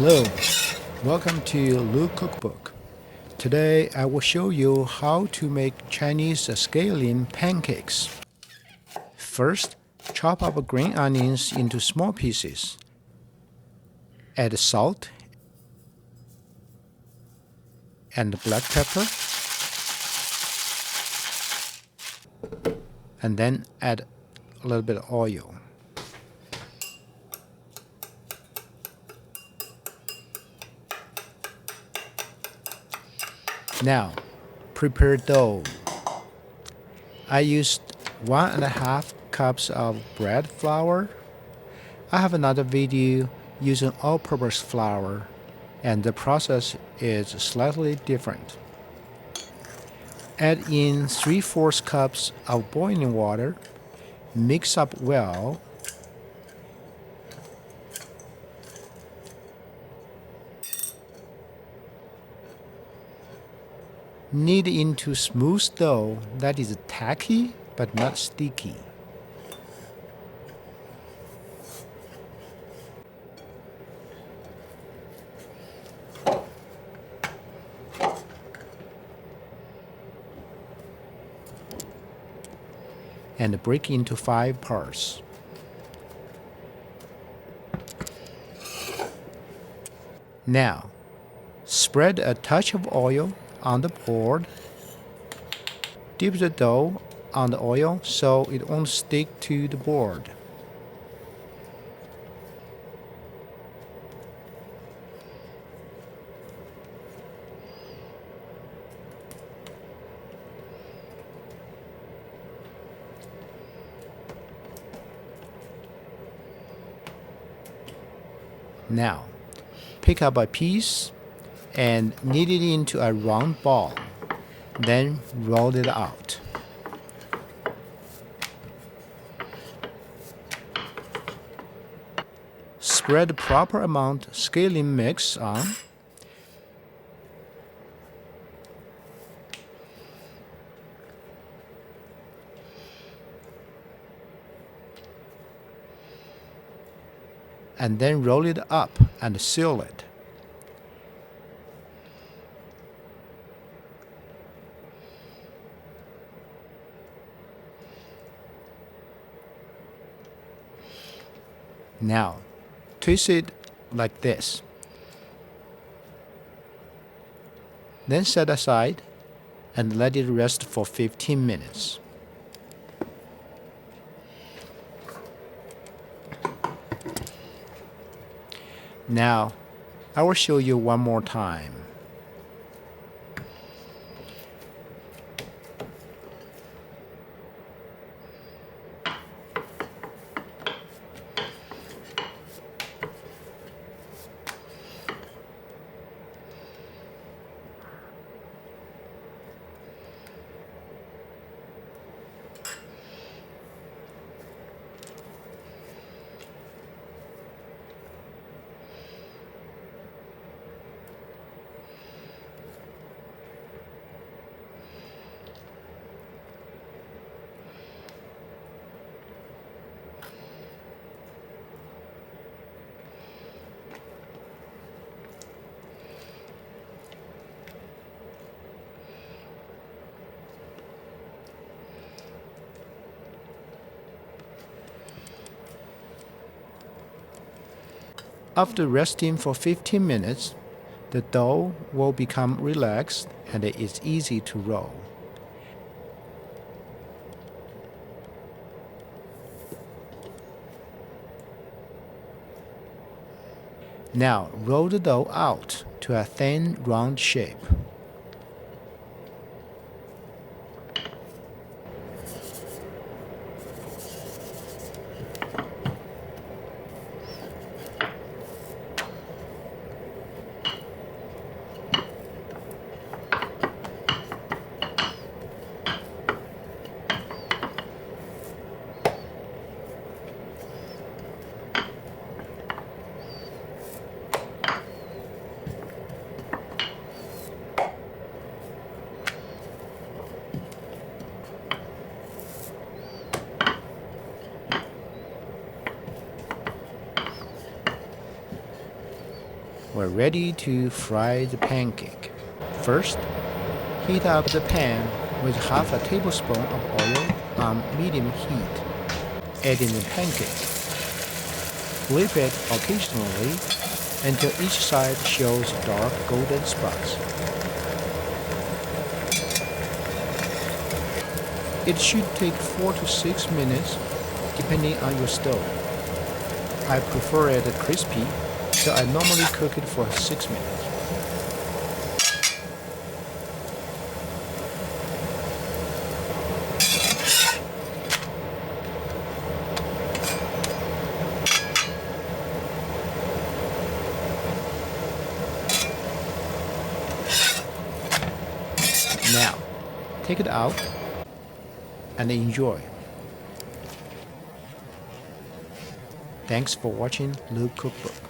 Hello, welcome to Lu Cookbook. Today I will show you how to make Chinese scallion pancakes. First, chop up green onions into small pieces. Add salt and black pepper, and then add a little bit of oil. Now, prepare dough. I used 1.5 cups of bread flour. I have another video using all-purpose flour, and the process is slightly different. Add in 3/4 cups of boiling water. Mix up well. Knead into smooth dough that is tacky but not sticky. And break into 5 parts. Now, spread a touch of oil on the board. Dip the dough on the oil so it won't stick to the board. Now, pick up a piece and knead it into a round ball. Then roll it out. Spread the proper amount scallion mix on. And then roll it up and seal it. Now, twist it like this. Then set aside and let it rest for 15 minutes. Now, I will show you one more time. After resting for 15 minutes, the dough will become relaxed and it is easy to roll. Now roll the dough out to a thin round shape. We're ready to fry the pancake. First, heat up the pan with half a tablespoon of oil on medium heat. Add in the pancake. Flip it occasionally until each side shows dark golden spots. It should take 4 to 6 minutes depending on your stove. I prefer it crispy, so I normally cook it for 6 minutes. Now, take it out and enjoy. Thanks for watching Luke Cookbook.